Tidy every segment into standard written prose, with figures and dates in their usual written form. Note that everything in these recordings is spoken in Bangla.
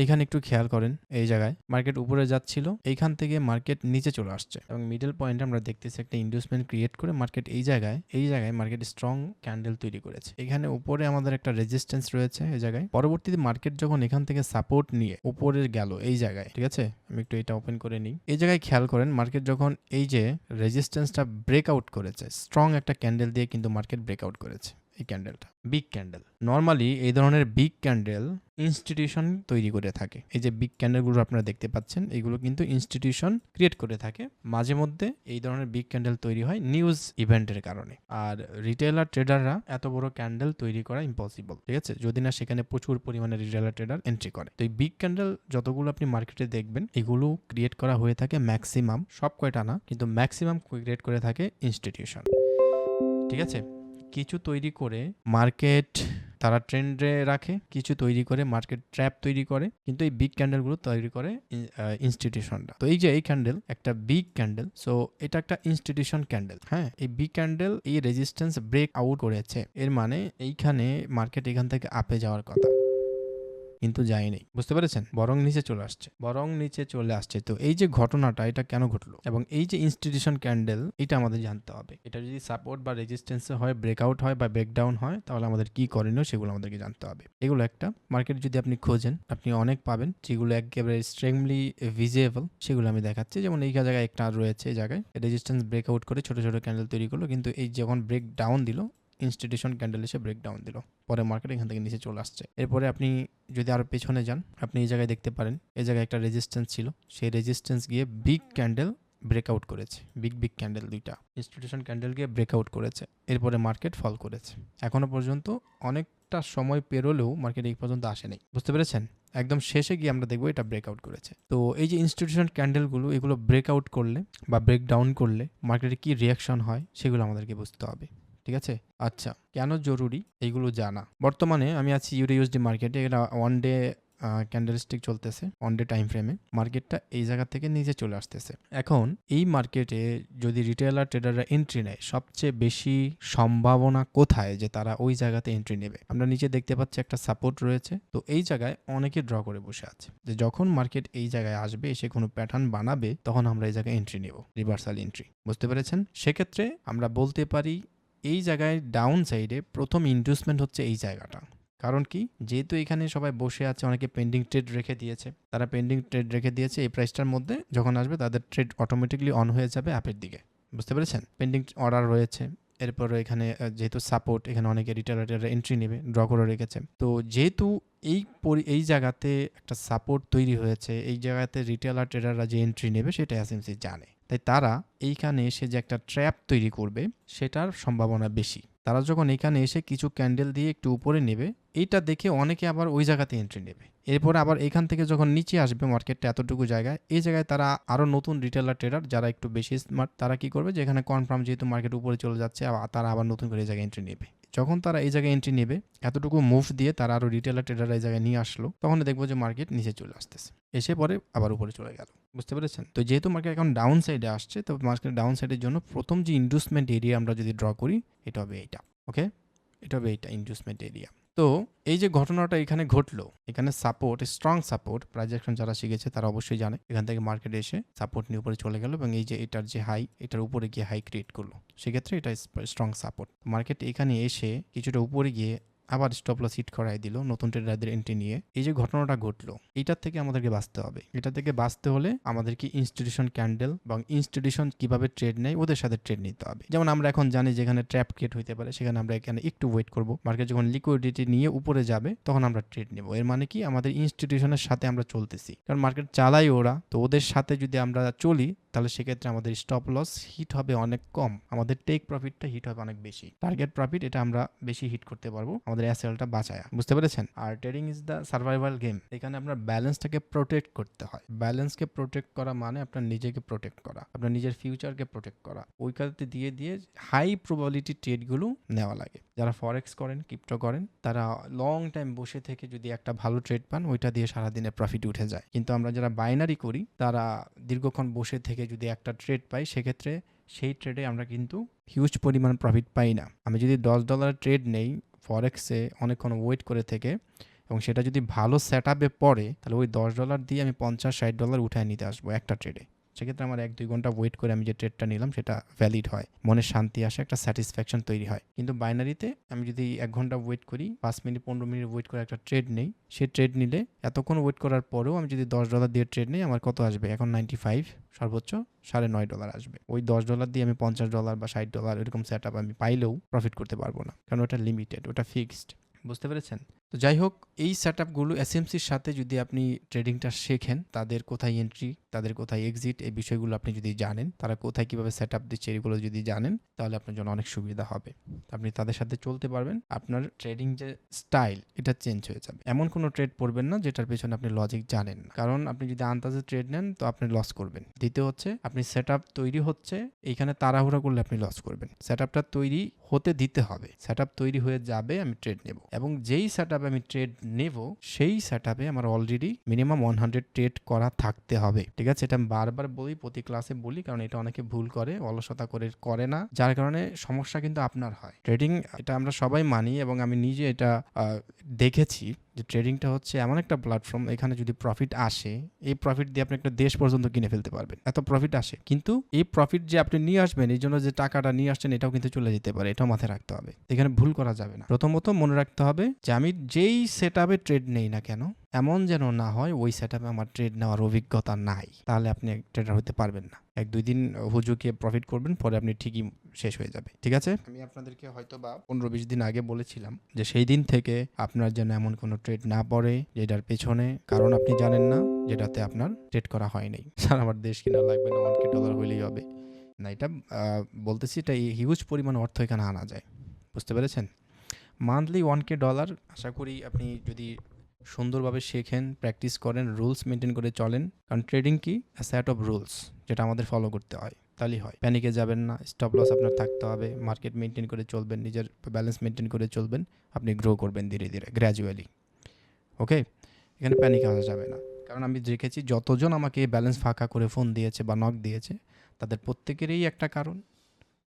এইখানে একটু খেয়াল করেন, এই জায়গায় মার্কেট উপরে যাচ্ছিল, এইখান থেকে মার্কেট নিচে চলে আসছে এবং মিডল পয়েন্টে আমরা দেখতেছি একটা ইন্ডুসমেন্ট ক্রিয়েট করে মার্কেট এই জায়গায় মার্কেট স্ট্রং ক্যান্ডেল তৈরি করেছে। এখানে উপরে আমাদের একটা রেজিস্ট্যান্স রয়েছে এই জায়গায়। পরবর্তীতে মার্কেট যখন এখান থেকে সাপোর্ট নিয়ে উপরে গেল এই জায়গায়, ঠিক আছে, আমি একটু এটা ওপেন করে নিই। এই জায়গায় খেয়াল করেন মার্কেট যখন এই যে রেজিস্ট্যান্সটা ব্রেকআউট করেছে, স্ট্রং একটা ক্যান্ডেল দিয়ে কিন্তু মার্কেট ব্রেকআউট করেছে। এই ক্যান্ডেলটা বিগ ক্যান্ডেল। নর্মালি এই ধরনের বিগ ক্যান্ডেল ইনস্টিটিউশন তৈরি করে থাকে। এই যে বিগ ক্যান্ডেলগুলো আপনারা দেখতে পাচ্ছেন, এগুলো কিন্তু ইনস্টিটিউশন ক্রিয়েট করে থাকে। মাঝে মধ্যে এই ধরনের বিগ ক্যান্ডেল তৈরি হয় নিউজ ইভেন্টের কারণে। আর রিটেলার ট্রেডাররা এত বড় ক্যান্ডেল তৈরি করা ইম্পসিবল, ঠিক আছে, যদি না সেখানে প্রচুর পরিমাণে রিটেলার ট্রেডার এন্ট্রি করে। তো এই বিগ ক্যান্ডেল যতগুলো আপনি মার্কেটে দেখবেন, এগুলো ক্রিয়েট করা হয়ে থাকে ম্যাক্সিমাম, সব কয়টা না কিন্তু ম্যাক্সিমাম ক্রিয়েট করে থাকে ইনস্টিটিউশন, ঠিক আছে। কিছু তৈরি করে মার্কেট তারা ট্রেন্ডে রাখে, কিছু তৈরি করে মার্কেট ট্র্যাপ তৈরি করে, কিন্তু এই বিগ ক্যান্ডেলগুলো তৈরি করে ইনস্টিটিউশনটা। তো এই যে এই ক্যান্ডেল একটা বিগ ক্যান্ডেল, সো এটা একটা ইনস্টিটিউশন ক্যান্ডেল। হ্যাঁ, এই বিগ ক্যান্ডেল এই রেজিস্ট্যান্স ব্রেক আউট করেছে, এর মানে এইখানে মার্কেট এখান থেকে আপে যাওয়ার কথা, কিন্তু যায়নি, বুঝতে পেরেছেন, বরং নিচে চলে আসছে। তো এই যে ঘটনাটা, এটা কেন ঘটলো এবং এই যে ইনস্টিটিউশন ক্যান্ডেল, এটা আমাদের জানতে হবে। এটা যদি সাপোর্ট বা রেজিস্ট্যান্সে হয়, ব্রেকআউট হয় বা ব্রেকডাউন হয়, তাহলে আমাদের কি করণীয় সেগুলো আমাদেরকে জানতে হবে। এগুলো একটা মার্কেট যদি আপনি খোঁজেন, আপনি অনেক পাবেন যেগুলো একেবারে এক্সট্রিমলি ভিজিবল, সেগুলো আমি দেখাচ্ছি। যেমন এই জায়গায় একটা রয়েছে, এই জায়গায় রেজিস্ট্যান্স ব্রেকআউট করে ছোট ছোট ক্যান্ডেল তৈরি করলো, কিন্তু এই যখন ব্রেক ডাউন দিল, ইনস্টিটিউশন ক্যান্ডেল এসে ব্রেকডাউন দিল, পরে মার্কেট এখান থেকে নিচে চলে আসছে। এরপরে আপনি যদি আরো পেছনে যান, আপনি এই জায়গায় দেখতে পারেন, এই জায়গায় একটা রেজিস্ট্যান্স ছিল, সেই রেজিস্ট্যান্স গিয়ে বিগ ক্যান্ডেল ব্রেকআউট করেছে। বিগ ক্যান্ডেল দুইটা ইনস্টিটিউশন ক্যান্ডেল গিয়ে ব্রেকআউট করেছে, এরপরে মার্কেট ফল করেছে। এখনো পর্যন্ত অনেকটা সময় পেরোলেও মার্কেট এই পর্যন্ত আসেনি, বুঝতে পেরেছেন। একদম শেষে গিয়ে আমরা দেখবো এটা ব্রেকআউট করেছে। তো এই যে ইনস্টিটিউশন ক্যান্ডেলগুলো, এগুলো ব্রেকআউট করলে বা ব্রেকডাউন করলে মার্কেটে কি রিয়াকশন হয় সেগুলো আমাদেরকে বুঝতে হবে, ঠিক আছে। আচ্ছা, কেন জরুরি এইগুলো জানা? বর্তমানে আমি আছি ইউরোইউএসডি মার্কেটে, এটা ওয়ান ডে ক্যান্ডেলস্টিক চলতেছে, ওয়ান ডে টাইম ফ্রেমে মার্কেটটা এই জায়গা থেকে নিচে চলে আসতেছে। এখন এই মার্কেটে যদি রিটেলার ট্রেডাররা এন্ট্রি নেয়, সবচেয়ে বেশি সম্ভাবনা কোথায় যে তারা ওই জায়গাতে এন্ট্রি নেবে? আমরা নিচে দেখতে পাচ্ছি একটা সাপোর্ট রয়েছে, তো এই জায়গায় অনেকে ড্র করে বসে আছে যে যখন মার্কেট এই জায়গায় আসবে, এসে কোনো প্যাটার্ন বানাবে, তখন আমরা এই জায়গায় এন্ট্রি নেব, রিভার্সাল এন্ট্রি, বুঝতে পেরেছেন। সেক্ষেত্রে আমরা বলতে পারি এই জায়গায় ডাউন সাইডে প্রথম ইনভেস্টমেন্ট হচ্ছে এই জায়গাটা। কারণ কি, যেহেতু এখানে সবাই বসে আছে, অনেকে পেন্ডিং ট্রেড রেখে দিয়েছে, তারা পেন্ডিং ট্রেড রেখে দিয়েছে, এই প্রাইসটার মধ্যে যখন আসবে তাদের ট্রেড অটোমেটিকলি অন হয়ে যাবে আপের দিকে, বুঝতে পেরেছেন। পেন্ডিং অর্ডার রয়েছে, এরপর এখানে যেহেতু সাপোর্ট, এখানে অনেকে রিটেলাররা এন্ট্রি নেবে, ড্র করে রেখেছে। তো যেহেতু এই জায়গাতে একটা সাপোর্ট তৈরি হয়েছে, এই জায়গাতে রিটেলার ট্রেডাররা যে এন্ট্রি নেবে সেটা এসএমসি জানে, তাই তারা এইখানে এসে যে একটা ট্র্যাপ তৈরি করবে সেটার সম্ভাবনা বেশি। তারা যখন এখানে এসে কিছু ক্যান্ডেল দিয়ে একটু উপরে নেবে, এইটা দেখে অনেকে আবার ওই জায়গাতে এন্ট্রি নেবে। এরপর আবার এখান থেকে যখন নিচে আসবে মার্কেটটা এতটুকু জায়গায়, এই জায়গায় তারা আরো নতুন রিটেলার ট্রেডার যারা একটু বেশি স্মার্ট, তারা কি করবে, যে এখানে কনফার্ম যেহেতু মার্কেট উপরে চলে যাচ্ছে, তারা আবার নতুন করে এই জায়গায় এন্ট্রি নেবে। যখন তারা এই জায়গায় এন্ট্রি নেবে, এতটুকু মুভ দিয়ে তারা আরো রিটেলার ট্রেডার এই জায়গায় নিয়ে আসলো, তখন দেখবো যে মার্কেট নিচে চলে আসতেছে, এসে পরে আবার উপরে চলে গেল, বুঝতে পেরেছেন। তো যেহেতু মার্কেট এখন ডাউন সাইডে আসছে, তো মার্কেট ডাউন সাইডের জন্য প্রথম যে ইনভেস্টমেন্ট এরিয়া আমরা যদি ড্র করি, এটা হবে এইটা, ওকে, এটা হবে এইটা ইনভেস্টমেন্ট এরিয়া। তো এই যে ঘটনাটা এখানে ঘটলো, এখানে support, strong support, price action যারা শিখেছে তারা অবশ্যই জানে, এখান থেকে মার্কেটে এসে সাপোর্ট নিয়ে উপরে চলে গেল এবং এই যে এটার যে হাই, এটার উপরে গিয়ে হাই ক্রিয়েট করলো, সেক্ষেত্রে এটা স্ট্রং সাপোর্ট। মার্কেট এখানে এসে কিছুটা উপরে গিয়ে আবার স্টপ লস হিট করাই দিল নতুন ট্রেডারদের এন্ট্রি নিয়ে। এই যে ঘটনাটা ঘটলো, এটার থেকে আমাদেরকে বাঁচতে হবে। এটা থেকে বাঁচতে হলে আমাদেরকে ইনস্টিটিউশন ক্যান্ডেল এবং ইনস্টিটিউশন কিভাবে ট্রেড নেয় ওদের সাথে ট্রেড নিতে হবে। যেমন আমরা এখন জানি যেখানে ট্র্যাপ ক্রিয়েট হইতে পারে, সেখানে আমরা এখানে একটু ওয়েট করব, মার্কেট যখন লিকুইডিটি নিয়ে উপরে যাবে তখন আমরা ট্রেড নেব। এর মানে কি, আমাদের ইনস্টিটিউশনের সাথে আমরা চলতেছি, কারণ মার্কেট চালাই ওরা, তো ওদের সাথে যদি আমরা চলি তাহলে সেক্ষেত্রে আমাদের স্টপ লস হিট হবে অনেক কম, আমাদের টেক প্রফিটটা হিট হবে অনেক বেশি, টার্গেট প্রফিট এটা আমরা বেশি হিট করতে পারবো আমাদের অ্যাসেলটা বাঁচায়া, বুঝতে পেরেছেন। আর trading is the survival game, এখানে আপনার ব্যালেন্সটাকে প্রোটেক্ট করতে হয়। ব্যালেন্সকে প্রোটেক্ট করা মানে আপনার নিজেকে প্রোটেক্ট করা, আপনার নিজের ফিউচারকে প্রোটেক্ট করা, ওই কাজে দিয়ে দিয়ে হাই প্রবাবিলিটি ট্রেডগুলো নেওয়া লাগে। যারা ফরেক্স করেন, ক্রিপ্টো করেন, তারা লং টাইম বসে থেকে যদি একটা ভালো ট্রেড পান, ওইটা দিয়ে সারাদিনের প্রফিট উঠে যায়। কিন্তু আমরা যারা বাইনারি করি, তারা দীর্ঘক্ষণ বসে থেকে যদি একটা ট্রেড পাই, সেক্ষেত্রে সেই ট্রেডে আমরা কিন্তু হিউজ পরিমাণ প্রফিট পাই না। আমি যদি $10 ট্রেড নেই ফরেক্সে, অনেকক্ষণ ওয়েট করে থেকে এবং সেটা যদি ভালো সেট আপে পড়ে তাহলে ওই $10 দিয়ে আমি $50-60 উঠায় নিতে আসবো একটা ট্রেডে। সেক্ষেত্রে আমার 1-2 ঘন্টা ওয়েট করে আমি যে ট্রেডটা নিলাম সেটা ভ্যালিড হয়, মনের শান্তি আসে, একটা স্যাটিসফ্যাকশন তৈরি হয়। কিন্তু বাইনারিতে আমি যদি 1 ঘন্টা ওয়েট করি, 5 মিনিট 15 মিনিট ওয়েট করে একটা ট্রেড নেই, সে ট্রেড নিলে এতক্ষণ ওয়েট করার পরেও আমি যদি $10 দিয়ে ট্রেড নিই, আমার কত আসবে এখন? 95, সর্বোচ্চ $9.5 আসবে। ওই $10 দিয়ে আমি $50 বা $60 এরকম সেট আপ আমি পাইলেও প্রফিট করতে পারবো না, কারণ ওটা লিমিটেড, ওটা ফিক্সড। বুঝতে পেরেছেন? তো যাই হোক, এই সেট আপগুলো এসএমসির সাথে যদি আপনি ট্রেডিংটা শেখেন, তাদের কোথায় এন্ট্রি, তাদের কোথায় এক্সিট, এই বিষয়গুলো আপনি যদি জানেন, তারা কোথায় কিভাবে সেট আপ দিচ্ছে এগুলো যদি জানেন, তাহলে আপনার জন্য অনেক সুবিধা হবে। আপনি তাদের সাথে চলতে পারবেন, আপনার ট্রেডিং যে স্টাইল এটা চেঞ্জ হয়ে যাবে। এমন কোনো ট্রেড পড়বেন না যেটার পেছনে আপনি লজিক জানেন না, কারণ আপনি যদি আন্দাজে ট্রেড নেন তো আপনি লস করবেন। দ্বিতীয় হচ্ছে, আপনি সেট আপ তৈরি হচ্ছে, এইখানে তাড়াহুড়া করলে আপনি লস করবেন। সেট আপটা তৈরি হতে দিতে হবে, সেট আপ তৈরি হয়ে যাবে, আমি ট্রেড নেব, এবং যেই সেট আপে আমি ট্রেড নেব সেই সেট আপে আমার অলরেডি মিনিমাম 100 ট্রেড করা থাকতে হবে। ঠিক আছে? এটা আমি বারবার বলি, প্রতি ক্লাসে বলি, কারণ এটা অনেকে ভুল করে, অলসতা করে না, যার কারণে সমস্যা কিন্তু আপনার হয়। ট্রেডিং, এটা আমরা সবাই মানি এবং আমি নিজে এটা দেখেছি যে ট্রেডিংটা হচ্ছে এমন একটা প্ল্যাটফর্ম, এখানে যদি প্রফিট আসে, এই প্রফিট দিয়ে আপনি একটা দেশ পর্যন্ত কিনে ফেলতে পারবেন, এত প্রফিট আসে। কিন্তু এই প্রফিট যে আপনি নিয়ে আসবেন, এই জন্য যে টাকাটা নিয়ে আসছেন এটাও কিন্তু চলে যেতে পারে, এটাও মাথায় রাখতে হবে। এখানে ভুল করা যাবে না। প্রথমত মনে রাখতে হবে যে আমি যেই সেট আপে ট্রেড নেই না কেন, এমন যেন না হয় ওই সেট আপে আমার ট্রেড নেওয়ার অভিজ্ঞতা নাই, তাহলে আপনি ট্রেডার হতে পারবেন না। 1-2 দিন হুজুকে প্রফিট করবেন, পরে আপনি ঠিকই শেষ হয়ে যাবে। ঠিক আছে? আমি আপনাদেরকে হয়তো বা 15-20 দিন আগে বলেছিলাম যে সেই দিন থেকে আপনার যেন এমন কোনো ট্রেড না পড়ে যেটার পেছনে কারণ আপনি জানেন না, যেটাতে আপনার ট্রেড করা হয়নি। স্যার আমার দেশ কিনা লাগবে না, $1K হইলেই হবে না, এটা বলতেছি, এটা হিউজ পরিমাণ অর্থ এখানে আনা যায়। বুঝতে পেরেছেন? মান্থলি $1K, আশা করি আপনি যদি সুন্দরভাবে শেখেন, প্র্যাকটিস করেন, রুলস মেনটেন করে চলেন, কারণ ট্রেডিং কি সেট অফ রুলস, যেটা আমাদের ফলো করতে হয়, তাহলেই হয়। প্যানিকে যাবেন না, স্টপ লস আপনার থাকতে হবে, মার্কেট মেনটেন করে চলবেন, নিজের ব্যালেন্স মেনটেন করে চলবেন, আপনি গ্রো করবেন ধীরে ধীরে, গ্র্যাজুয়ালি। ওকে? এখানে প্যানিক আসা যাবে না, কারণ আমি দেখেছি যতজন আমাকে ব্যালেন্স ফাঁকা করে ফোন দিয়েছে বা নক দিয়েছে, তাদের প্রত্যেকেরই একটা কারণ,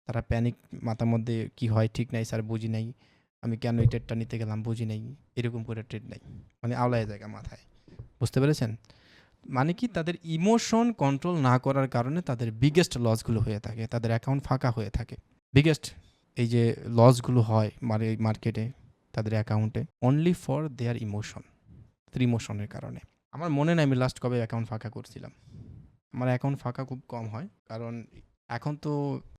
তারা প্যানিক, মাথার মধ্যে কি হয় ঠিক নাই স্যার, বুঝি নাই, আমি কেন এই ট্রেডটা নিতে গেলাম বুঝি নাই, এরকম করে ট্রেড নেই, মানে আওলায় জায়গা মাথায়। বুঝতে পেরেছেন? মানে কি, তাদের ইমোশন কন্ট্রোল না করার কারণে তাদের বিগেস্ট লসগুলো হয়ে থাকে, তাদের অ্যাকাউন্ট ফাঁকা হয়ে থাকে। বিগেস্ট এই যে লসগুলো হয় মার্কেটে, তাদের অ্যাকাউন্টে, অনলি ফর দেয়ার ইমোশন, তাদের ইমোশনের কারণে। আমার মনে নাই আমি লাস্ট কবে অ্যাকাউন্ট ফাঁকা করছিলাম। আমার অ্যাকাউন্ট ফাঁকা খুব কম হয়, কারণ এখন তো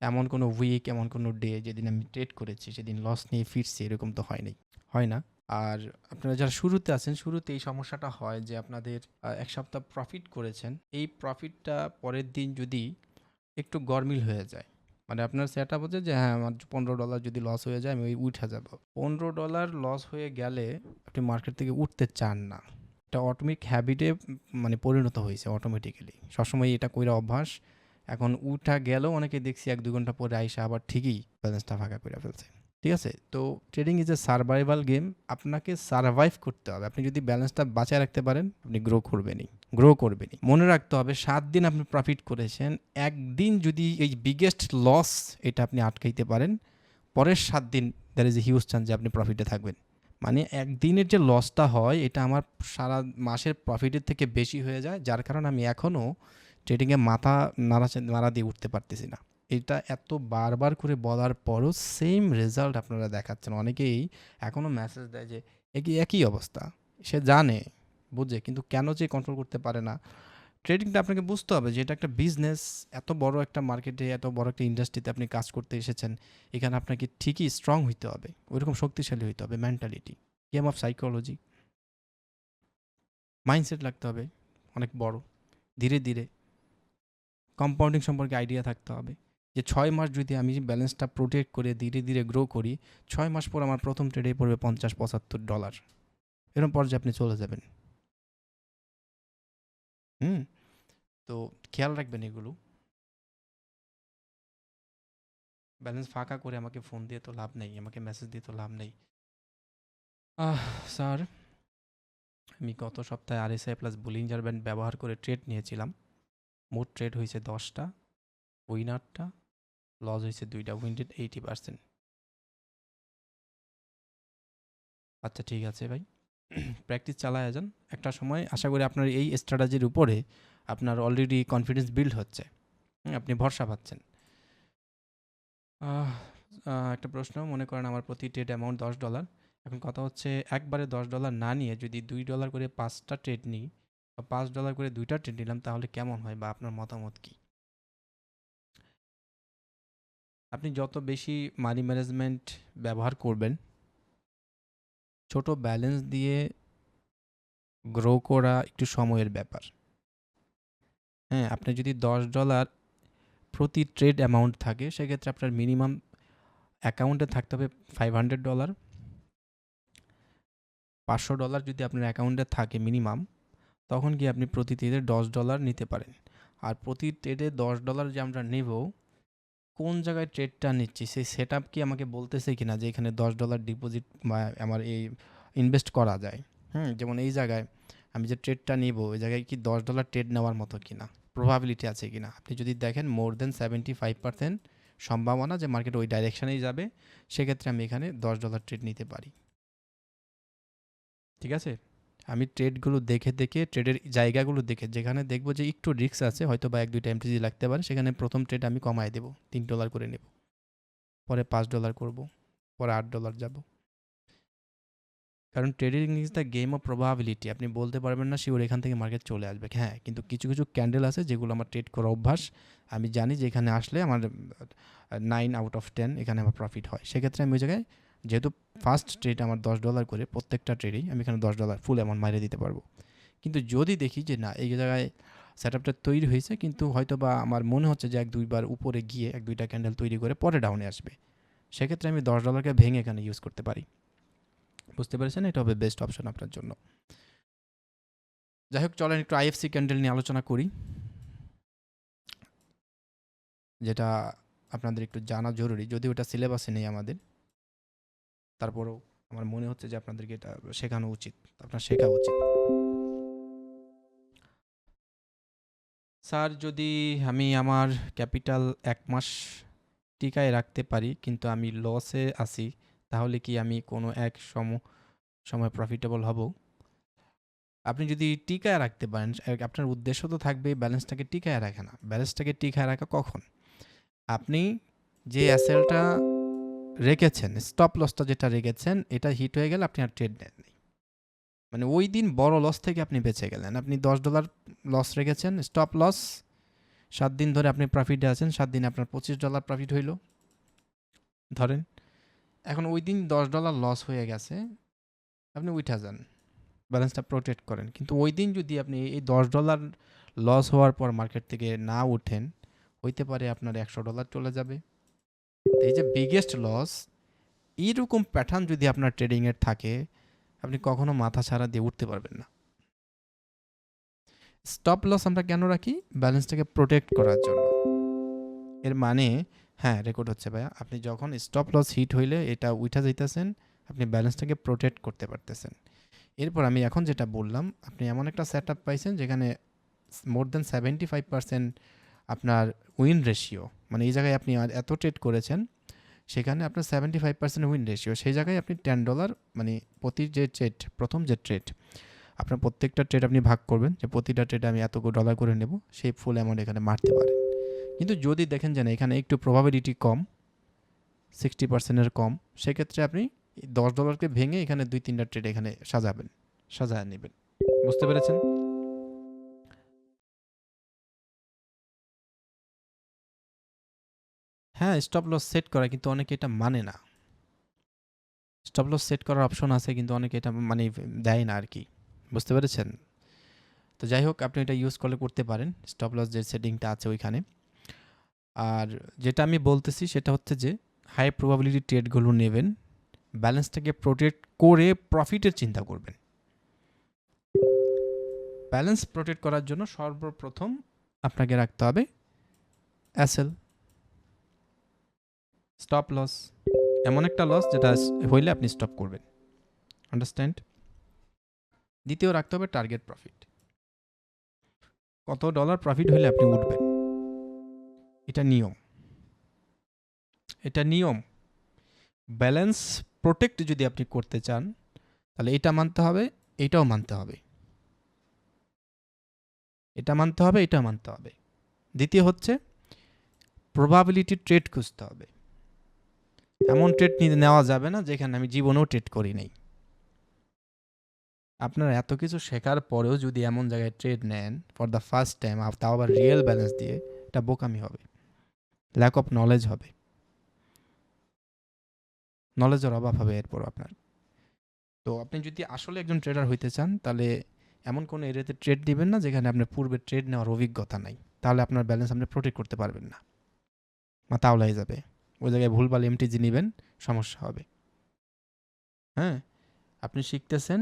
এমন কোনো উইক, এমন কোনো ডে যেদিন আমি ট্রেড করেছি সেদিন লস নিয়ে ফিরছি, এরকম তো হয়নি, হয় না। আর আপনারা যারা শুরুতে আছেন, শুরুতে এই সমস্যাটা হয় যে আপনাদের 1 সপ্তাহ প্রফিট করেছেন, এই প্রফিটটা পরের দিন যদি একটু গরমিল হয়ে যায়, মানে আপনার সেট আপ হচ্ছে যে হ্যাঁ আমার $15 যদি লস হয়ে যায় আমি ওই উঠে যাব, $15 লস হয়ে গেলে আপনি মার্কেট থেকে উঠতে চান না, এটা অটোমেটিক হ্যাবিটে মানে পরিণত হয়েছে অটোমেটিক্যালি, সবসময় এটা কইরা অভ্যাস। এখন উঠা গেলেও অনেকে দেখছি 1-2 ঘন্টা পরে আইসা আবার ঠিকই ব্যালেন্সটা ফাঁকা করে ফেলছে। ঠিক আছে? তো trading is a survival game, আপনাকে সার্ভাইভ করতে হবে। আপনি যদি ব্যালেন্সটা বাঁচায় রাখতে পারেন, আপনি গ্রো করবেনই। মনে রাখতে হবে 7 দিন আপনি প্রফিট করেছেন, একদিন যদি এই বিগেস্ট লস এটা আপনি আটকাইতে পারেন, পরের 7 দিন there is a huge chance যে আপনি প্রফিটে থাকবেন। মানে একদিনের যে লসটা হয় এটা আমার সারা মাসের প্রফিটের থেকে বেশি হয়ে যায়, যার কারণে আমি এখনও ট্রেডিংয়ে মাথা নাড়া দিয়ে উঠতে পারতেছি না। এটা এত বারবার করে বলার পরও সেম রেজাল্ট আপনারা দেখাচ্ছেন। অনেকেই এখনও মেসেজ দেয় যে একই একই অবস্থা, সে জানে, বুঝে, কিন্তু কেন যে কন্ট্রোল করতে পারে না। ট্রেডিংটা আপনাকে বুঝতে হবে যে এটা একটা বিজনেস, এত বড় একটা মার্কেটে, এত বড় একটা ইন্ডাস্ট্রিতে আপনি কাজ করতে এসেছেন, এখানে আপনাকে ঠিকই স্ট্রং হইতে হবে, ওইরকম শক্তিশালী হইতে হবে, mentality, game of psychology, mindset লাগতে হবে অনেক বড়, ধীরে ধীরে কম্পাউন্ডিং সম্পর্কে আইডিয়া থাকতে হবে, যে 6 মাস যদি আমি ব্যালেন্সটা প্রোটেক্ট করে ধীরে ধীরে গ্রো করি, 6 মাস পর আমার প্রথম ট্রেডে পড়বে $50-75, এরকম পর্যায়ে আপনি চলে যাবেন। হুম, তো খেয়াল রাখবেন এগুলো। ব্যালেন্স ফাঁকা করে আমাকে ফোন দিয়ে তো লাভ নেই, আমাকে মেসেজ দিয়ে তো লাভ নেই। স্যার, আমি গত সপ্তাহে RSI প্লাস বুলিঞ্জার ব্যান্ড ব্যবহার করে ট্রেড নিয়েছিলাম, মোট ট্রেড হয়েছে 10টা, উইনারটা, লস হয়েছে 2টা, উইন্ডেড 80%। আচ্ছা ঠিক আছে ভাই, প্র্যাকটিস চালায় যান। একটা সময় আশা করি আপনার এই স্ট্র্যাটেজির উপরে আপনার অলরেডি কনফিডেন্স বিল্ড হচ্ছে, আপনি ভরসা পাচ্ছেন। একটা প্রশ্ন, মনে করেন আমার প্রতি ট্রেড অ্যামাউন্ট $10। এখন কথা হচ্ছে একবারে $10 না নিয়ে যদি $2 করে 5টা ট্রেড নিই বা $5 করে 2টা ট্রেড নিলাম, তাহলে কেমন হয় বা আপনার মতামত কী? আপনি যত বেশি মানি ম্যানেজমেন্ট ব্যবহার করবেন, ছোট ব্যালেন্স দিয়ে গ্রো করা একটু সময়ের ব্যাপার। হ্যাঁ, আপনি যদি $10 প্রতি ট্রেড অ্যামাউন্ট থাকে, সেক্ষেত্রে আপনার মিনিমাম অ্যাকাউন্টে থাকতে হবে $500। $500 যদি আপনার অ্যাকাউন্টে থাকে মিনিমাম, তখন কি আপনি প্রতি ট্রেডে $10 নিতে পারেন। আর প্রতি ট্রেডে $10 যে আমরা নেব, কোন জায়গায় ট্রেডটা নিচ্ছি সেই সেট আপ কি আমাকে বলতেছে কিনা যে এখানে $10 ডিপোজিট বা আমার এই ইনভেস্ট করা যায়। যেমন এই জায়গায় আমি যে ট্রেডটা নিব, ওই জায়গায় কি $10 ট্রেড নেওয়ার মতো কিনা, প্রবাবিলিটি আছে কিনা। আপনি যদি দেখেন মোর দেন 75% সম্ভাবনা যে মার্কেট ওই ডাইরেকশানেই যাবে, সেক্ষেত্রে আমি এখানে $10 ট্রেড নিতে পারি। ঠিক আছে, আমি ট্রেডগুলো দেখে দেখে ট্রেডের জায়গাগুলো দেখে, যেখানে দেখবো যে একটু রিস্ক আছে, হয়তো বা 1-2টা এমটিজি লাগতে পারে, সেখানে প্রথম ট্রেড আমি কমায় দেবো, $3 করে নেব, পরে $5 করব, পরে $8 যাব। কারণ trading is the game of probability. আপনি বলতে পারবেন না শিওর এখান থেকে মার্কেট চলে আসবে। হ্যাঁ, কিন্তু কিছু কিছু ক্যান্ডেল আছে যেগুলো আমার ট্রেড করা অভ্যাস, আমি জানি যে এখানে আসলে আমার 9/10 এখানে আমার প্রফিট হয়। সেক্ষেত্রে আমি ওই জায়গায়, যেহেতু ফার্স্ট ট্রেড আমার $10 করে, প্রত্যেকটা ট্রেডেই আমি এখানে $10 ফুল অ্যামাউন্ট মাইরে দিতে পারবো। কিন্তু যদি দেখি যে না, এই জায়গায় সেট আপটা তৈরি হয়েছে, কিন্তু হয়তো বা আমার মনে হচ্ছে যে 1-2বার উপরে গিয়ে 1-2টা ক্যান্ডেল তৈরি করে পরে ডাউনে আসবে, সেক্ষেত্রে আমি $10কে ভেঙে এখানে ইউজ করতে পারি। বুঝতে পেরেছেন? এটা হবে বেস্ট অপশন আপনার জন্য। যাই হোক, চলেন একটু আইএফসি ক্যান্ডেল নিয়ে আলোচনা করি, যেটা আপনাদের একটু জানা জরুরি, যদিও ওটা সিলেবাসে নেই আমাদের, তারপরেও আমার মনে হচ্ছে যে আপনাদেরকে এটা শেখানো উচিত, আপনার শেখা উচিত। স্যার, যদি আমি আমার ক্যাপিটাল 1 মাস টিকায় রাখতে পারি কিন্তু আমি লসে আছি, তাহলে কি আমি কোনো এক সময় প্রফিটেবল হব? আপনি যদি টিকায় রাখতে পারেন, আপনার উদ্দেশ্য তো থাকবে ব্যালেন্সটাকে টিকায় রাখা, না ব্যালেন্সটাকে টিকায় রাখা কখন? আপনি যে অ্যাসেলটা রেখেছেন, স্টপ লসটা যেটা রেখেছেন, এটা হিট হয়ে গেলে আপনি আর ট্রেড নেননি, মানে ওই দিন বড় লস থেকে আপনি বেঁচে গেলেন। আপনি $10 লস রেখেছেন, স্টপ লস, 7 দিন ধরে আপনি প্রফিটে আছেন, 7 দিনে আপনার $25 প্রফিট হইল ধরেন। এখন ওই দিন $10 লস হয়ে গেছে, আপনি উঠা যান, ব্যালেন্সটা প্রোটেক্ট করেন। কিন্তু ওই দিন যদি আপনি এই $10 লস হওয়ার পর মার্কেট থেকে না উঠেন, হইতে পারে আপনার $100 চলে যাবে। এই যে বিগেস্ট লস, এইরকম প্যাটার্ন যদি আপনার ট্রেডিংয়ের থাকে, আপনি কখনো মাথা ছাড়া দিয়ে উঠতে পারবেন না। স্টপ লস আমরা কেন রাখি? ব্যালেন্সটাকে প্রোটেক্ট করার জন্য। এর মানে, হ্যাঁ রেকর্ড হচ্ছে ভাইয়া, আপনি যখন স্টপ লস হিট হইলে এটা উঠা যাইতেছেন, আপনি ব্যালেন্সটাকে প্রোটেক্ট করতে পারতেছেন। এরপর আমি এখন যেটা বললাম, আপনি এমন একটা সেট আপ পাইছেন যেখানে মোর দেন 75% আপনার উইন রেশিও, মানে এই জায়গায় আপনি এত ট্রেড করেছেন, সেখানে আপনার 75% উইন রেশিও, সেই জায়গায় আপনি $10, মানে প্রতি যে ট্রেড, প্রথম যে ট্রেড, আপনার প্রত্যেকটা ট্রেড আপনি ভাগ করবেন যে প্রতিটা ট্রেডে আমি এত ডলার করে নেব, সেই ফুল অ্যামাউন্ট এখানে মারতে পারেন। কিন্তু যদি দেখেন যে না, এখানে একটু প্রবাবিলিটি কম, 60%-এর কম, সেক্ষেত্রে আপনি $10কে ভেঙে এখানে 2-3টা ট্রেড এখানে সাজায় নেবেন। বুঝতে পেরেছেন? হ্যাঁ, স্টপ লস সেট করা, কিন্তু অনেকে এটা মানে না। স্টপ লস সেট করার অপশন আছে, কিন্তু অনেকে এটা মানে দেয় না আর কি। বুঝতে পেরেছেন? তো যাই হোক, আপনি এটা ইউজ করতে পারেন, স্টপ লস যে সেটিংটা আছে ওইখানে। আর যেটা আমি বলতেছি সেটা হচ্ছে যে হাই প্রবাবিলিটি ট্রেডগুলো নেবেন, ব্যালেন্সটাকে প্রোটেক্ট করে প্রফিটের চিন্তা করবেন। ব্যালেন্স প্রোটেক্ট করার জন্য সর্বপ্রথম আপনাকে রাখতে হবে অ্যাসেল, স্টপ লস, এমন একটা লস যেটা হইলে আপনি স্টপ করবেন। আন্ডারস্ট্যান্ড? দ্বিতীয় রাখতে হবে টার্গেট প্রফিট, কত ডলার প্রফিট হইলে আপনি উঠবেন। এটা নিয়ম, এটা নিয়ম। ব্যালেন্স প্রোটেক্ট যদি আপনি করতে চান, তাহলে এটা মানতে হবে এটাও মানতে হবে, এটা মানতে হবে, এটা মানতে হবে। দ্বিতীয় হচ্ছে প্রবাবিলিটি ট্রেড খুঁজতে হবে। এমন ট্রেড নেওয়া যাবে না যেখানে আমি জীবনেও ট্রেড করি নাই। আপনার এত কিছু শেখার পরেও যদি এমন জায়গায় ট্রেড নেন ফর দ্য ফার্স্ট টাইম, তাও আবার রিয়েল ব্যালেন্স দিয়ে, এটা বোকামি হবে, ল্যাক অফ নলেজ হবে, নলেজের অভাব হবে এরপর আপনার। তো আপনি যদি আসলে একজন ট্রেডার হইতে চান তাহলে এমন কোনো এরিয়াতে ট্রেড দিবেন না যেখানে আপনার পূর্বে ট্রেড নেওয়ার অভিজ্ঞতা নাই, তাহলে আপনার ব্যালেন্স আপনি প্রোটেক্ট করতে পারবেন না, মাথা আওলাই যাবে। ওই জায়গায় ভুলভাল এমটিজি নেবেন, সমস্যা হবে। হ্যাঁ, আপনি শিখতেছেন,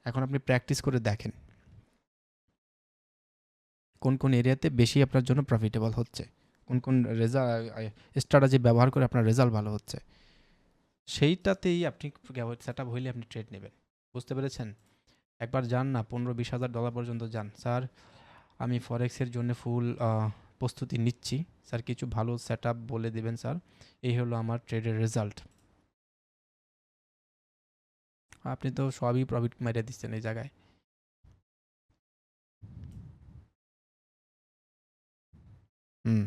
এখন আপনি প্র্যাকটিস করে দেখেন কোন কোন এরিয়াতে বেশি আপনার জন্য প্রফিটেবল হচ্ছে, কোন কোন স্ট্র্যাটেজি ব্যবহার করে আপনার রেজাল্ট ভালো হচ্ছে, সেইটাতেই আপনি সেট আপ হইলে আপনি ট্রেড নেবেন। বুঝতে পেরেছেন? একবার যান না, $15,000-20,000 পর্যন্ত যান, স্যার আমি ফরেক্সের জন্য ফুল প্রস্তুতি নিচ্ছি, স্যার কিছু ভালো সেট আপ বলে দেবেন স্যার, এই হলো আমার ট্রেডের রেজাল্ট। আপনি তো সবই প্রফিট মেরে দিচ্ছেন এই জায়গায়। হুম,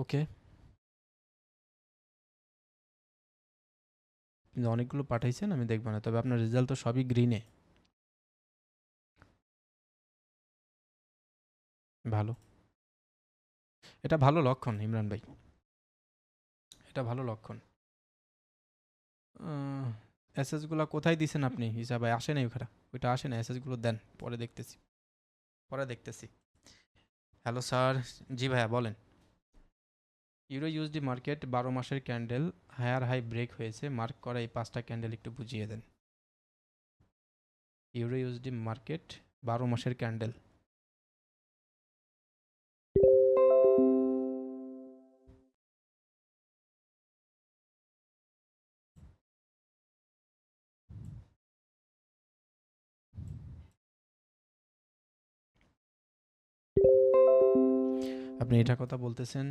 ওকে। কিন্তু অনেকগুলো পাঠাইছেন, আমি দেখবো না, তবে আপনার রেজাল্ট তো সবই গ্রিনে। ভালো, এটা ভালো লক্ষণ ইমরান ভাই, এটা ভালো লক্ষণ। এসএসগুলো কোথায় দিছেন আপনি? হিসাবে আসে নাই ওখানে, ওইটা আসে না, এসএসগুলো দেন, পরে দেখতেছি, পরে দেখতেছি। হ্যালো স্যার, জি ভাইয়া বলেন। ইউরো ইউএসডি মার্কেট 12 মাসের ক্যান্ডেল হায়ার হাই ব্রেক হয়েছে, মার্ক করা এই 5টা ক্যান্ডেল একটু বুঝিয়ে দেন। ইউরো ইউএসডি মার্কেট 12 মাসের ক্যান্ডেল। আপনি এটা কথা বলতেছেন,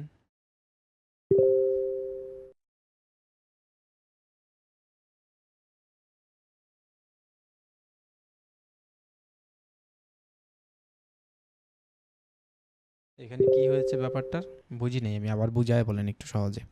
এখানে কি হয়েছে ব্যাপারটার বুঝি নেই আমি, আবার বুঝায় বলেন একটু সহজে।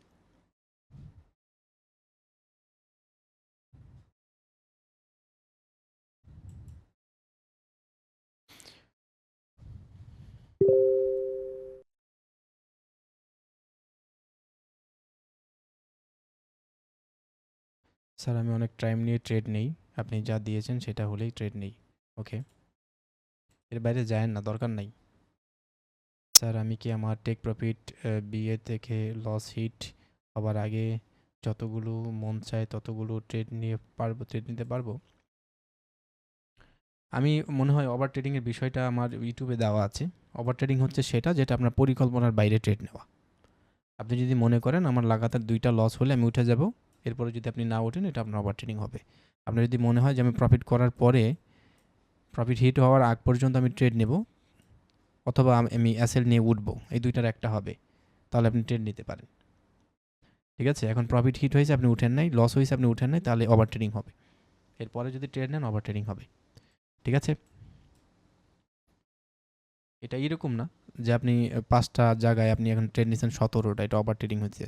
স্যার আমি অনেক টাইম নিয়ে ট্রেড নেই, আপনি যা দিয়েছেন সেটা হলেই ট্রেড নেই। ওকে, এর বাইরে যায়েন না, দরকার নাই। স্যার আমি কি আমার টেক প্রফিট বিএ থেকে লস হিট হবার আগে যতগুলো মন চায় ততগুলো ট্রেড নিয়ে পারবো, ট্রেড নিতে পারবো? আমি মনে হয় ওভার ট্রেডিংয়ের বিষয়টা আমার ইউটিউবে দেওয়া আছে। ওভার ট্রেডিং হচ্ছে সেটা যেটা আপনার পরিকল্পনার বাইরে ট্রেড নেওয়া। আপনি যদি মনে করেন আমার লাগাতার 2টা লস হলে আমি উঠে যাব, এরপরে যদি আপনি না ওঠেন, এটা আপনার ওভার ট্রেডিং হবে। আপনার যদি মনে হয় যে আমি প্রফিট করার পরে প্রফিট হিট হওয়ার আগ পর্যন্ত আমি ট্রেড নেব, অথবা আমি অ্যাসেল নিয়ে উঠবো, এই দুইটার একটা হবে, তাহলে আপনি ট্রেড নিতে পারেন। ঠিক আছে, এখন প্রফিট হিট হয়েছে আপনি উঠেন নাই, লস হয়েছে আপনি উঠেন নাই, তাহলে ওভার ট্রেডিং হবে। এরপরে যদি ট্রেড নেন ওভার ট্রেডিং হবে। ঠিক আছে, এটা এরকম না যে আপনি 5টা জায়গায় আপনি এখন ট্রেড নিচ্ছেন 17টা, এটা ওভার ট্রেডিং হচ্ছে।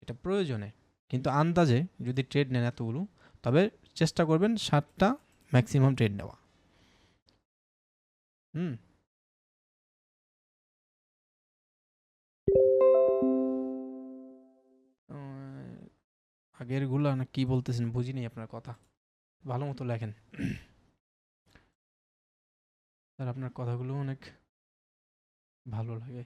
এটা প্রয়োজনে, কিন্তু আন্দাজে যদি ট্রেড নেন এতগুলো, তবে চেষ্টা করবেন 7টা ম্যাক্সিমাম ট্রেড নেওয়া। হুম, আগের গুলা না কি বলতেছেন বুঝিনি আপনার কথা, ভালো মতো লেখেন। স্যার আপনার কথাগুলো অনেক ভালো লাগে।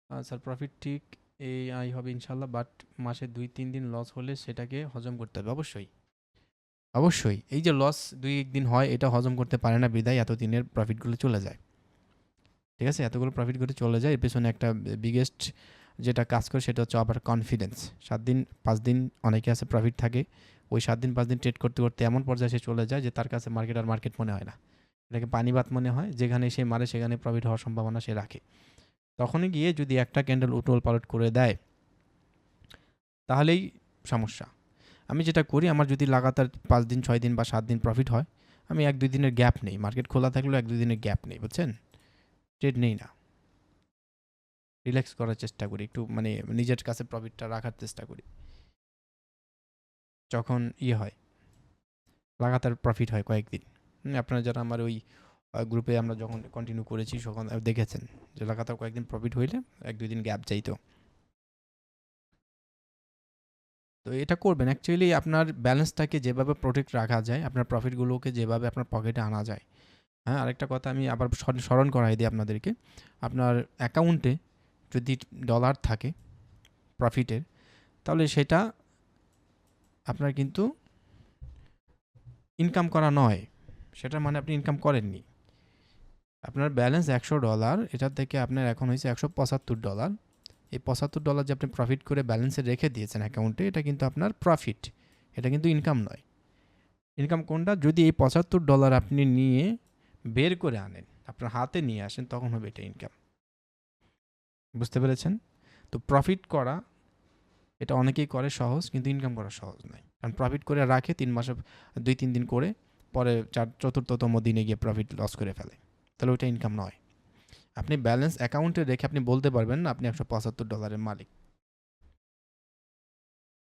স্যার প্রফিট ঠিক এই আই হবে ইনশাল্লাহ, বাট মাসে 2-3 দিন লস হলে সেটাকে হজম করতে হবে। অবশ্যই, অবশ্যই এই যে লস 2-1 দিন হয়, এটা হজম করতে পারে না বিদায় এত দিনের প্রফিটগুলো চলে যায়। ঠিক আছে, এতগুলো প্রফিট করে চলে যায়, এর পেছনে একটা বিগেস্ট যেটা কাজ করে সেটা হচ্ছে আবার কনফিডেন্স। 7 দিন 5 দিন অনেকে আছে প্রফিট থাকে, ওই 7 দিন 5 দিন ট্রেড করতে করতে এমন পর্যায়ে সে চলে যায় যে তার কাছে মার্কেট আর মার্কেট মনে হয় না, এটাকে পানিবাত মনে হয়, যেখানে সে মারে সেখানে প্রফিট হওয়ার সম্ভাবনা সে রাখে। তখনই গিয়ে যদি একটা ক্যান্ডেল উটোল পালট করে দেয়, তাহলেই সমস্যা। আমি যেটা করি, আমার যদি লাগাতার 5 দিন 6 দিন বা 7 দিন প্রফিট হয়, আমি 1-2 দিনের গ্যাপ নেই। মার্কেট খোলা থাকলেও 1-2 দিনের গ্যাপ নেই, বুঝছেন? ট্রেড নেই না। রিল্যাক্স করার চেষ্টা করি, একটু মানে নিজের কাছে প্রফিটটা রাখার চেষ্টা করি। যখন হয়, লাগাতার প্রফিট হয় কয়েকদিন। আপনারা যারা আমার ওই গ্রুপে আমরা যখন কন্টিনিউ করেছি তখন দেখেছেন যে লাগাতার কয়েকদিন প্রফিট হইলে 1-2 দিন গ্যাপ চাইতো। তো এটা করবেন অ্যাকচুয়ালি আপনার ব্যালেন্সটাকে যেভাবে প্রোটেক্ট রাখা যায়, আপনার প্রফিটগুলোকে যেভাবে আপনার পকেটে আনা যায়। হ্যাঁ, আরেকটা কথা আমি আবার স্মরণ করাই দিই আপনাদেরকে। আপনার অ্যাকাউন্টে যদি ডলার থাকে প্রফিটের, তাহলে সেটা আপনার কিন্তু ইনকাম করা নয়। সেটার মানে আপনি ইনকাম করেননি। আপনার ব্যালেন্স $100, এটার থেকে আপনার এখন হয়েছে $175। এই $75 যে আপনি প্রফিট করে ব্যালেন্সে রেখে দিয়েছেন অ্যাকাউন্টে, এটা কিন্তু আপনার প্রফিট, এটা কিন্তু ইনকাম নয়। ইনকাম কোনটা? যদি এই $75 আপনি নিয়ে বের করে আনেন, আপনার হাতে নিয়ে আসেন, তখন হবে এটা ইনকাম। বুঝতে পেরেছেন? তো প্রফিট করা এটা অনেকেই করে সহজ, কিন্তু ইনকাম করা সহজ নয়। কারণ প্রফিট করে রাখে 3 মাসে 2-3 দিন করে, পরে চতুর্থতম দিনে গিয়ে প্রফিট লস করে ফেলে। তাহলে ওইটা ইনকাম নয়। আপনি ব্যালেন্স অ্যাকাউন্টে রেখে আপনি বলতে পারবেন না আপনি $175 মালিক।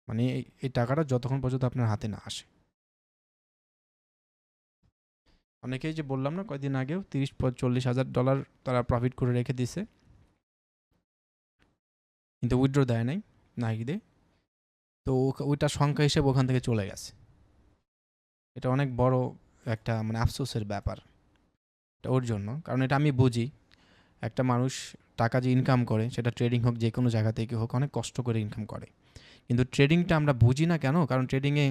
মানে এই টাকাটা যতক্ষণ পর্যন্ত আপনার হাতে না আসে। অনেকেই যে বললাম না কয়েকদিন আগেও, $30-40,000 তারা প্রফিট করে রেখে দিছে, কিন্তু উইথড্র দেয় নাই নাহিদে। তো ওইটা সংখ্যা হিসেবে ওখান থেকে চলে গেছে। এটা অনেক বড় একটা মানে আফসোসের ব্যাপার এটা ওর জন্য। কারণ এটা আমি বুঝি, একটা মানুষ টাকা যে ইনকাম করে, সেটা ট্রেডিং হোক যে কোনো জায়গা থেকে হোক, অনেক কষ্ট করে ইনকাম করে। কিন্তু ট্রেডিংটা আমরা বুঝি না কেন? কারণ ট্রেডিংয়ে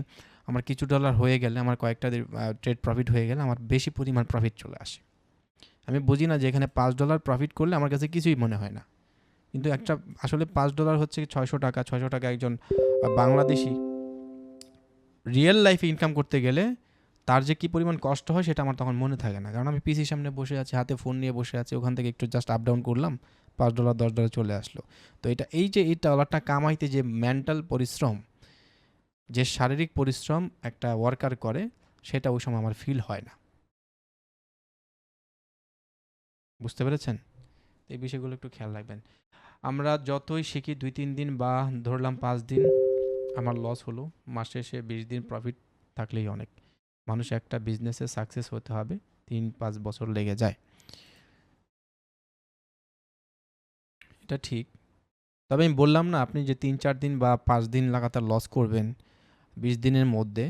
আমার কিছু ডলার হয়ে গেলে, আমার কয়েকটা ট্রেড প্রফিট হয়ে গেলে আমার বেশি পরিমাণ প্রফিট চলে আসে। আমি বুঝি না যে এখানে $5 প্রফিট করলে আমার কাছে কিছুই মনে হয় না। কিন্তু একটা আসলে $5 হচ্ছে $600। $600 একজন বাংলাদেশি রিয়েল লাইফে ইনকাম করতে গেলে তার যে কী পরিমাণ কষ্ট হয় সেটা আমার তখন মনে থাকে না। কারণ আমি পিসির সামনে বসে আছি, হাতে ফোন নিয়ে বসে আছি, ওখান থেকে একটু জাস্ট আপ ডাউন করলাম, $5 $10 চলে আসলো। তো এটা এই যে এই ডলারটা কামাইতে যে মেন্টাল পরিশ্রম, যে শারীরিক পরিশ্রম একটা ওয়ার্কার করে, সেটা ওই সময় আমার ফিল হয় না। বুঝতে পেরেছেন? এই বিষয়গুলো একটু খেয়াল রাখবেন। আমরা যতই শিখি 2-3 দিন বা ধরলাম 5 দিন আমার লস হলো, মাসে শেষে 20 দিন প্রফিট থাকলেই অনেক। মানুষ একটা বিজনেসে সাকসেস হতে হবে 3-5 বছর লেগে যায়, এটা ঠিক। তবে আমি বললাম না, আপনি যে 3-4 দিন বা 5 দিন লাগাতার লস করবেন 20 দিনের মধ্যে,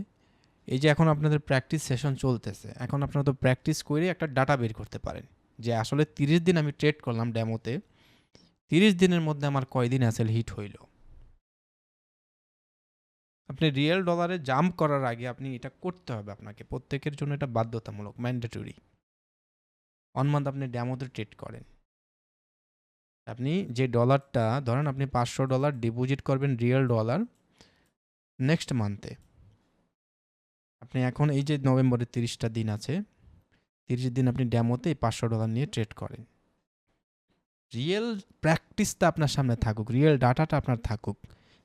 এই যে এখন আপনাদের প্র্যাকটিস সেশন চলতেছে, এখন আপনারা তো প্র্যাকটিস করে একটা ডাটা বের করতে পারেন যে আসলে 30 দিন আমি ট্রেড করলাম ডেমোতে, 30 দিনের মধ্যে আমার কয়দিন অ্যাসেল হিট হইল। আপনি রিয়েল ডলারে জাম্প করার আগে আপনি এটা করতে হবে আপনাকে, প্রত্যেকের জন্য এটা বাধ্যতামূলক, ম্যান্ডেটরি। 1 মান্থ আপনি ডেমোতে ট্রেড করেন। আপনি যে ডলারটা ধরেন আপনি $500 ডিপোজিট করবেন রিয়েল ডলার নেক্সট মান্থে। আপনি এখন এই যে নভেম্বরের 30টা দিন আছে, 30 দিন আপনি ডেমোতে এই $500 নিয়ে ট্রেড করেন। রিয়েল প্র্যাকটিসটা আপনার সামনে থাকুক, রিয়েল ডাটাটা আপনার থাকুক।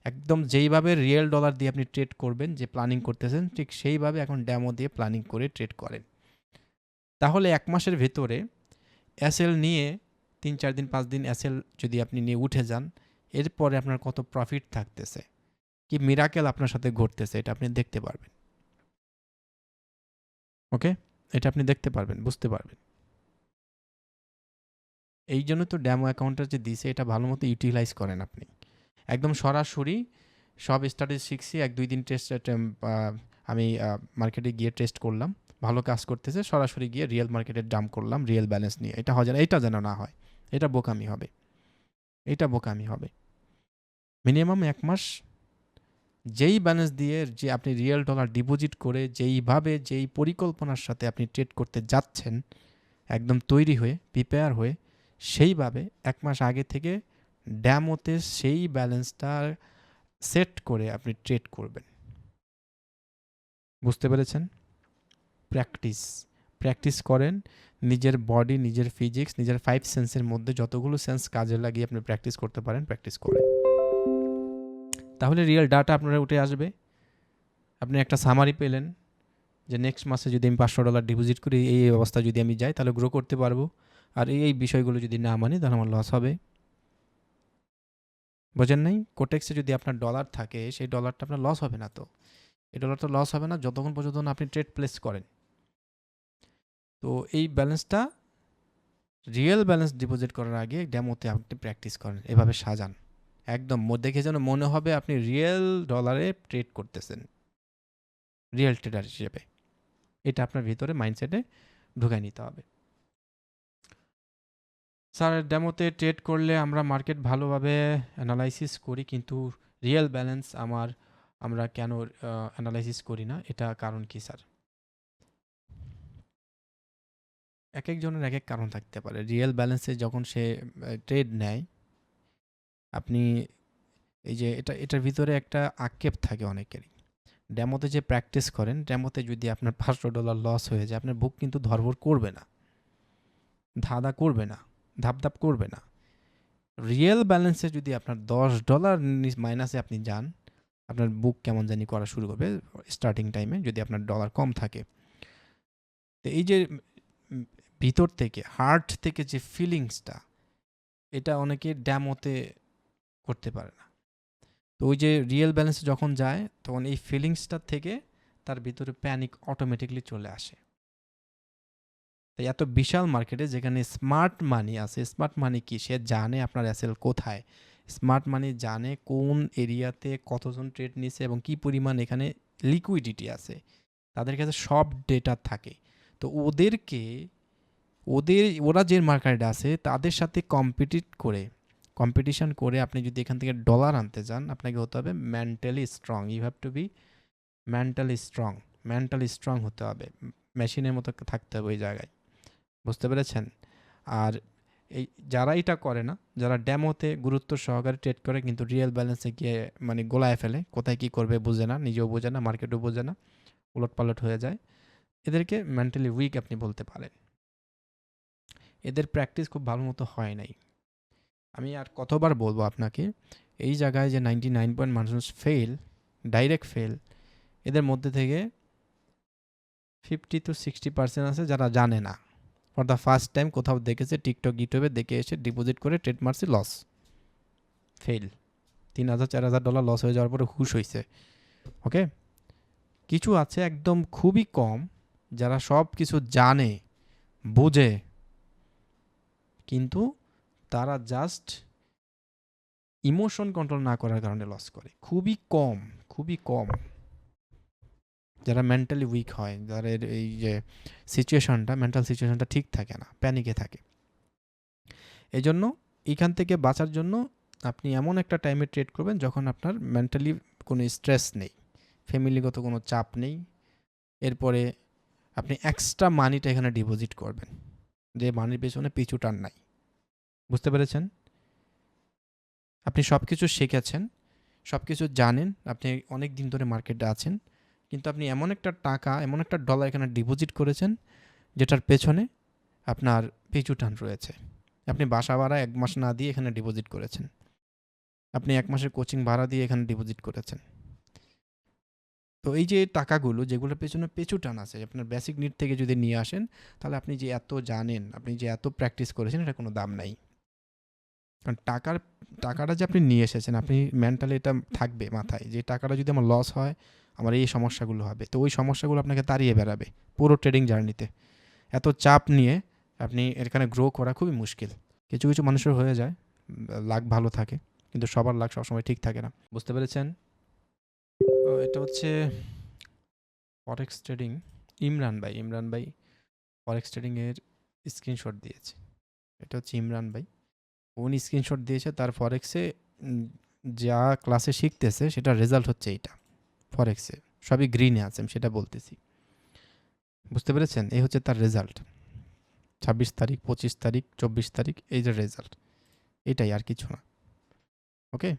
একদম যেইভাবে রিয়েল ডলার দিয়ে আপনি ট্রেড করবেন, যে প্ল্যানিং করতেছেন, ঠিক সেইভাবে এখন ডেমো দিয়ে প্ল্যানিং করে ট্রেড করেন। তাহলে 1 মাসের ভেতরে এসএল নিয়ে 3-4 দিন 5 দিন এসএল যদি আপনি নিয়ে উঠে যান, এরপরে আপনার কত প্রফিট থাকতেছে, কি মিরাকেল আপনার সাথে ঘটতেছে, এটা আপনি দেখতে পারবেন। ওকে, এটা আপনি দেখতে পারবেন, বুঝতে পারবেন। এই জন্য তো ডেমো অ্যাকাউন্টটা যে দিছে, এটা ভালো মতো ইউটিলাইজ করেন আপনি। একদম সরাসরি সব স্টাডি শিখছি, 1-2 দিন টেস্ট আমি মার্কেটে গিয়ে টেস্ট করলাম, ভালো কাজ করতেছে, সরাসরি গিয়ে রিয়েল মার্কেটে ডাম্প করলাম রিয়েল ব্যালেন্স নিয়ে। এটা হয় না, এটা যেন না হয়, এটা বোকামি হবে, এটা বোকামি হবে। মিনিমাম 1 মাস যেই ব্যালেন্স দিয়ে যে আপনি রিয়েল ডলার ডিপোজিট করে যেইভাবে যেই পরিকল্পনার সাথে আপনি ট্রেড করতে যাচ্ছেন, একদম তৈরি হয়ে প্রিপেয়ার হয়ে, সেইভাবে 1 মাস আগে থেকে ড্যামোতে সেই ব্যালেন্সটা সেট করে আপনি ট্রেড করবেন। বুঝতে পেরেছেন? প্র্যাকটিস প্র্যাকটিস করেন, নিজের বডি, নিজের ফিজিক্স, নিজের 5 সেন্সের মধ্যে যতগুলো সেন্স কাজে লাগিয়ে আপনি প্র্যাকটিস করতে পারেন, প্র্যাকটিস করেন। তাহলে রিয়েল ডাটা আপনারা উঠে আসবে। আপনি একটা সামারি পেলেন যে নেক্সট মাসে যদি আমি $500 ডিপোজিট করি, এই অবস্থা যদি আমি যাই তাহলে গ্রো করতে পারবো, আর এই বিষয়গুলো যদি না মানি তাহলে আমার লস হবে। বোঝেন নাই? কোটেক্সে যদি আপনার ডলার থাকে সেই ডলারটা আপনার লস হবে না। তো এই ডলারটা লস হবে না যতক্ষণ পর্যন্ত না আপনি ট্রেড প্লেস করেন। তো এই ব্যালেন্সটা রিয়েল ব্যালেন্স ডিপোজিট করার আগে ডেমোতে আপনি প্র্যাকটিস করেন, এভাবে সাজান একদম দেখে যেন মনে হবে আপনি রিয়েল ডলারে ট্রেড করতেছেন, রিয়েল ট্রেডার হিসেবে। এটা আপনার ভিতরে মাইন্ডসেটে ঢুকাই নিতে হবে। স্যার ডেমোতে ট্রেড করলে আমরা মার্কেট ভালোভাবে অ্যানালাইসিস করি, কিন্তু রিয়েল ব্যালেন্স আমরা কেন অ্যানালাইসিস করি না, এটা কারণ কি স্যার? এক একজনের এক এক কারণ থাকতে পারে। রিয়েল ব্যালেন্সে যখন সে ট্রেড নেয়, আপনি এই যে এটার ভিতরে একটা আক্ষেপ থাকে অনেকেরই। ডেমোতে যে প্র্যাকটিস করেন, ডেমোতে যদি আপনার $500 লস হয়ে যায়, আপনার বুক কিন্তু ধরবর করবে না, ধাঁধা করবে না, ধাপধাপ করবে না। রিয়েল ব্যালেন্সে যদি আপনার $10 মাইনাসে আপনি যান, আপনার বুক কেমন জানি করা শুরু করবে স্টার্টিং টাইমে, যদি আপনার ডলার কম থাকে। তো এই যে ভিতর থেকে হার্ট থেকে যে ফিলিংসটা, এটা অনেকে ড্যামোতে করতে পারে না। তো ওই যে রিয়েল ব্যালেন্সে যখন যায় তখন এই ফিলিংসটা থেকে তার ভিতরে প্যানিক অটোমেটিকলি চলে আসে। তাই এত বিশাল মার্কেটে যেখানে স্মার্ট মানি আছে, স্মার্ট মানি কি? সে জানে আপনার অ্যাসেল কোথায়, স্মার্ট মানি জানে কোন এরিয়াতে কতজন ট্রেড নিছে এবং কি পরিমাণ এখানে লিকুইডিটি আছে, তাদের কাছে সব ডেটা থাকে। তো ওরা যে মার্কেটে আছে তাদের সাথে কম্পিটিশন করে আপনি যদি এখান থেকে ডলার আনতে চান, আপনাকে হতে হবে mentally strong. You have to be mentally strong হতে হবে, মেশিনের মতো থাকতে হবে ওই জায়গায়। বুঝতে পেরেছেন? আর এই যারা এটা করে না, যারা ডেমোতে গুরুত্ব সহকারে ট্রেড করে কিন্তু রিয়েল ব্যালেন্সে গিয়ে মানে গোলায় ফেলে, কোথায় কী করবে বুঝে না, নিজেও বোঝে না, মার্কেটও বোঝে না, উলটপালট হয়ে যায়, এদেরকে মেন্টালি উইক আপনি বলতে পারেন। এদের প্র্যাকটিস খুব ভালো মতো হয় নাই। আমি আর কতবার বলবো আপনাকে, এই জায়গায় যে 99% মানুষ ডাইরেক্ট ফেল, এদের মধ্যে থেকে 50-60% আছে যারা জানে না, ফর দ্য ফার্স্ট টাইম কোথাও দেখেছে, টিকটক ইউটিউবে দেখে এসে ডিপোজিট করে ট্রেড মারছে, লস, ফেল, $3,000-4,000 লস হয়ে যাওয়ার পরে হুশ হয়েছে। ওকে, কিছু আছে একদম খুবই কম যারা সব কিছু জানে, বুঝে, কিন্তু তারা জাস্ট ইমোশন কন্ট্রোল না করার কারণে লস করে। খুবই কম যারা মেন্টালি উইক হয়, যাদের এই যে মেন্টাল সিচুয়েশনটা ঠিক থাকে না, প্যানিকে থাকে। এই জন্য এইখান থেকে বাঁচার জন্য আপনি এমন একটা টাইমে ট্রেড করবেন যখন আপনার মেন্টালি কোনো স্ট্রেস নেই, ফ্যামিলিগত কোনো চাপ নেই। এরপরে আপনি এক্সট্রা মানিটা এখানে ডিপোজিট করবেন, যে মানির পেছনে পিছু টান নাই। বুঝতে পেরেছেন? আপনি সব কিছু শিখেছেন, সব কিছু জানেন, আপনি অনেক দিন ধরে মার্কেটে আছেন, কিন্তু আপনি এমন একটা ডলার এখানে ডিপোজিট করেছেন যেটার পেছনে আপনার পিছু টান রয়েছে। আপনি বাসা ভাড়া 1 মাস না দিয়ে এখানে ডিপোজিট করেছেন, আপনি 1 মাসের কোচিং ভাড়া দিয়ে এখানে ডিপোজিট করেছেন। তো এই যে টাকাগুলো যেগুলোর পেছনে পিছু টান আছে, আপনার বেসিক নিড থেকে যদি নিয়ে আসেন, তাহলে আপনি যে এত জানেন, আপনি যে এত প্র্যাকটিস করেছেন, এটা কোনো দাম নাই। কারণ টাকাটা যে আপনি নিয়ে এসেছেন, আপনি মেন্টালি এটা থাকবে মাথায় যে টাকাটা যদি আমার লস হয়, আমার এই সমস্যাগুলো হবে। তো ওই সমস্যাগুলো আপনাকে তাড়িয়ে বেড়াবে পুরো ট্রেডিং জার্নিতে। এত চাপ নিয়ে আপনি এখানে গ্রো করা খুবই মুশকিল। কিছু কিছু মানুষের হয়ে যায়, লাক ভালো থাকে, কিন্তু সবার লাক সবসময় ঠিক থাকে না। বুঝতে পেরেছেন? এটা হচ্ছে ফরেক্স ট্রেডিং। ইমরান ভাই ফরেক্স ট্রেডিংয়ের স্ক্রিনশট দিয়েছে। এটা হচ্ছে ইমরান ভাই, উনি স্ক্রিনশট দিয়েছে তার ফরেক্সে যা ক্লাসে শিখতেছে সেটা রেজাল্ট হচ্ছে এইটা। ফরেক্সে সবই গ্রিনে আছে, আমি সেটা বলতেছি। বুঝতে পেরেছেন? এই হচ্ছে তার রেজাল্ট, 26 তারিখ, 25 তারিখ, 24 তারিখ, এই যে রেজাল্ট, এটাই, আর কিছু না। ওকে,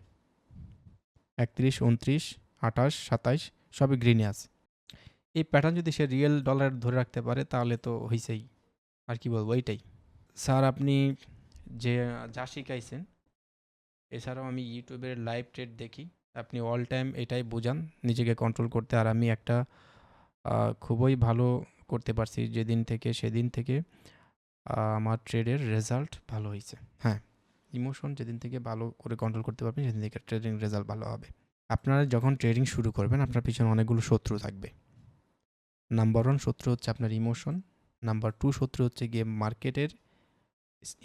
31, 29, 28, 27 সবই গ্রিনে আছে। এই প্যাটার্ন যদি সে রিয়েল ডলার ধরে রাখতে পারে তাহলে তো হইছেই, আর কি বলবো, এইটাই। স্যার আপনি যে যা শিখাইছেন, এছাড়াও আমি ইউটিউবের লাইভ ট্রেড দেখি, আপনি অল টাইম এটাই বোঝান নিজেকে কন্ট্রোল করতে। আর আমি একটা খুবই ভালো করতে পারছি যেদিন থেকে, সেদিন থেকে আমার ট্রেডের রেজাল্ট ভালো হয়েছে। হ্যাঁ, ইমোশন যেদিন থেকে ভালো করে কন্ট্রোল করতে পারবেন সেদিন থেকে ট্রেডিং রেজাল্ট ভালো হবে। আপনারা যখন ট্রেডিং শুরু করবেন আপনার পিছনে অনেকগুলো শত্রু থাকবে। নাম্বার 1 শত্রু হচ্ছে আপনার ইমোশন। নাম্বার 2 শত্রু হচ্ছে গিয়ে মার্কেটের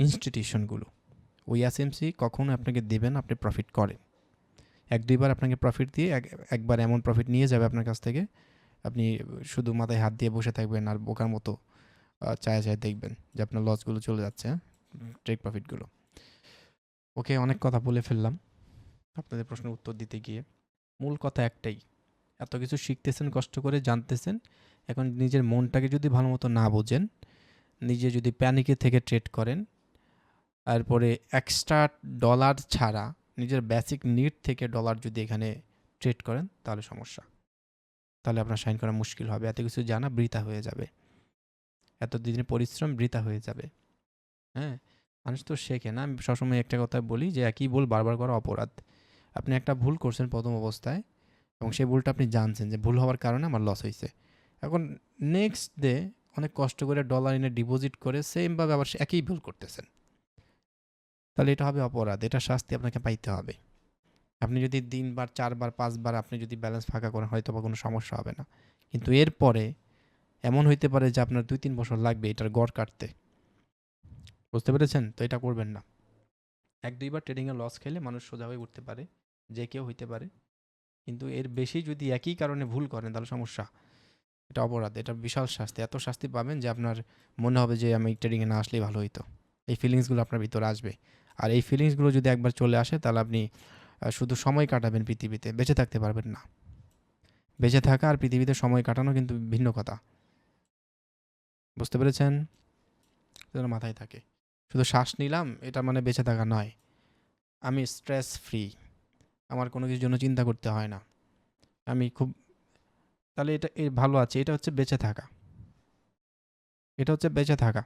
ইনস্টিটিউশনগুলো। ওই এসএমসি কখনো আপনাকে দেবেন আপনি প্রফিট করেন। 1-2 বার আপনাকে প্রফিট দিয়ে একবার এমন প্রফিট নিয়ে যাবে আপনার কাছ থেকে, আপনি শুধু মাথায় হাত দিয়ে বসে থাকবেন আর বোকার মতো চায়ে চায়ে দেখবেন যে আপনার লসগুলো চলে যাচ্ছে, ট্রেক প্রফিটগুলো। ওকে, অনেক কথা বলে ফেললাম আপনাদের প্রশ্নের উত্তর দিতে গিয়ে। মূল কথা একটাই, এত কিছু শিখতেছেন, কষ্ট করে জানতেছেন, এখন নিজের মনটাকে যদি ভালো মতো না বোঝেন, নিজে যদি প্যানিকে থেকে ট্রেড করেন, তারপরে এক্সট্রা ডলার ছাড়া নিজের বেসিক নিড থেকে ডলার যদি এখানে ট্রেড করেন তাহলে সমস্যা, তাহলে আপনার সাইন করা মুশকিল হবে। এত কিছু জানা বৃথা হয়ে যাবে, এত দিনের পরিশ্রম বৃথা হয়ে যাবে। হ্যাঁ, মানুষ তো শেখে না। আমি সবসময় একটা কথা বলি যে একই ভুল বারবার করা অপরাধ। আপনি একটা ভুল করছেন প্রথম অবস্থায় এবং সেই ভুলটা আপনি জানছেন যে ভুল হওয়ার কারণে আমার লস হয়েছে, এখন নেক্সট ডে অনেক কষ্ট করে ডলার এনে ডিপোজিট করে সেমভাবে আবার একই ভুল করতেছেন, তাহলে এটা হবে অপরাধ, এটা শাস্তি আপনাকে পাইতে হবে। আপনি যদি 3 বার 4 বার 5 বার আপনি যদি ব্যালেন্স ফাঁকা করেন হয়তো বা কোনো সমস্যা হবে না, কিন্তু এরপরে এমন হইতে পারে যে আপনার 2-3 বছর লাগবে এটার গড় কাটতে। বুঝতে পেরেছেন? তো এটা করবেন না। 1-2 বার ট্রেডিংয়ে লস খেলে মানুষ সোজা হয়ে উঠতে পারে, যে কেউ হইতে পারে, কিন্তু এর বেশি যদি একই কারণে ভুল করেন তাহলে সমস্যা। এটা অপরাধ, এটা বিশাল শাস্তি, এত শাস্তি পাবেন যে আপনার মনে হবে যে আমি ট্রেডিংয়ে না আসলেই ভালো হইতো। এই ফিলিংসগুলো আপনার ভিতরে আসবে, আর এই ফিলিংসগুলো যদি একবার চলে আসে তাহলে আপনি শুধু সময় কাটাবেন পৃথিবীতে, বেঁচে থাকতে পারবেন না। বেঁচে থাকা আর পৃথিবীতে সময় কাটানো কিন্তু ভিন্ন কথা। বুঝতে পেরেছেন? যেন মাথায় থাকে। শুধু শ্বাস নিলাম এটা মানে বেঁচে থাকা নয়। আমি স্ট্রেস ফ্রি, আমার কোনো কিছুর জন্য চিন্তা করতে হয় না, আমি খুব, তাহলে এটা ভালো আছে। এটা হচ্ছে বেঁচে থাকা, এটা হচ্ছে বেঁচে থাকা।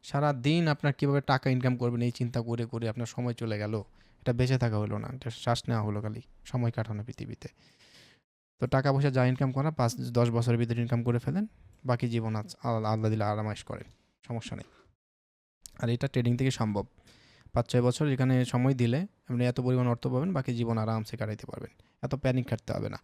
সারা দিন আপনার কীভাবে টাকা ইনকাম করবেন এই চিন্তা করে করে আপনার সময় চলে গেল, এটা বেঁচে থাকা হলো না, এটা শ্বাস নেওয়া হলো খালি, সময় কাটানো পৃথিবীতে। তো টাকা পয়সা যা ইনকাম করা 5-10 বছরের ভিতরে ইনকাম করে ফেলেন, বাকি জীবন আল্লাহ দিলে আরামাইশ করেন, সমস্যা নেই। আর এটা ট্রেডিং থেকে সম্ভব। 5-6 বছর এখানে সময় দিলে আপনি এত পরিমাণ অর্থ পাবেন, বাকি জীবন আরামসে কাটাইতে পারবেন, এত প্যানিক কাটতে হবে না।